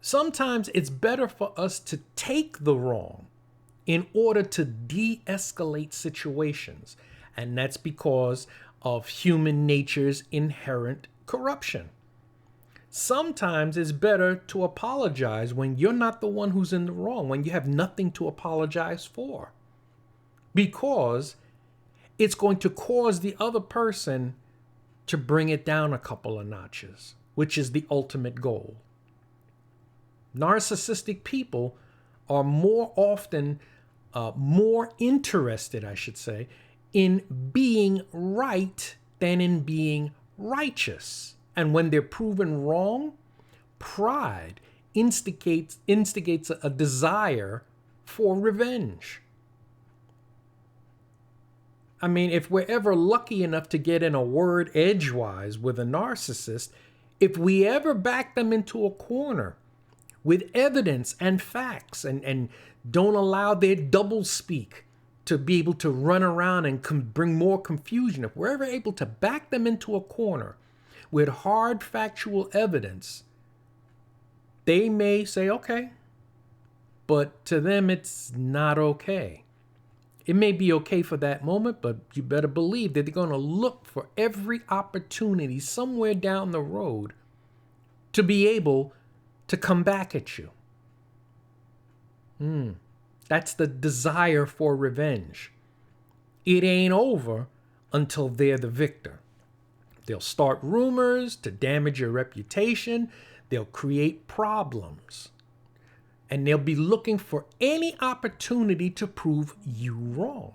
Sometimes it's better for us to take the wrong in order to de-escalate situations. And that's because of human nature's inherent corruption. Sometimes it's better to apologize when you're not the one who's in the wrong, when you have nothing to apologize for, because it's going to cause the other person to bring it down a couple of notches, which is the ultimate goal. Narcissistic people are more often more interested, I should say, in being right than in being righteous. And when they're proven wrong, pride instigates a desire for revenge. I mean, if we're ever lucky enough to get in a word edgewise with a narcissist, if we ever back them into a corner with evidence and facts and don't allow their double speak to be able to run around and bring more confusion, if we're ever able to back them into a corner with hard factual evidence, they may say, okay, but to them, it's not okay. It may be okay for that moment, but you better believe that they're going to look for every opportunity somewhere down the road to be able to come back at you. That's the desire for revenge. It ain't over until they're the victor. They'll start rumors to damage your reputation. They'll create problems. And they'll be looking for any opportunity to prove you wrong.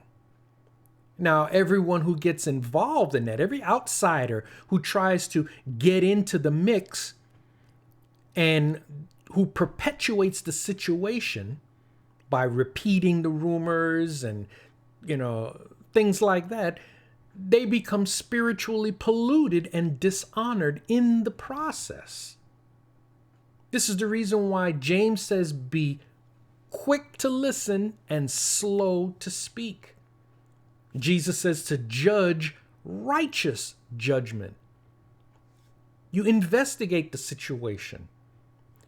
Now, everyone who gets involved in that, every outsider who tries to get into the mix and who perpetuates the situation by repeating the rumors and, things like that, they become spiritually polluted and dishonored in the process. This is the reason why James says, be quick to listen and slow to speak. Jesus says to judge righteous judgment. You investigate the situation.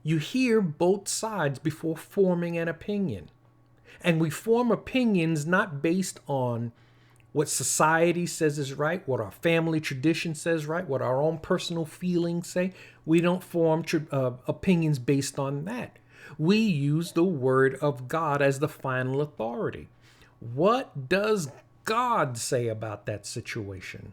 You hear both sides before forming an opinion. And we form opinions not based on what society says is right, what our family tradition says right, what our own personal feelings say. We don't form opinions based on that. We use the word of God as the final authority. What does God say about that situation?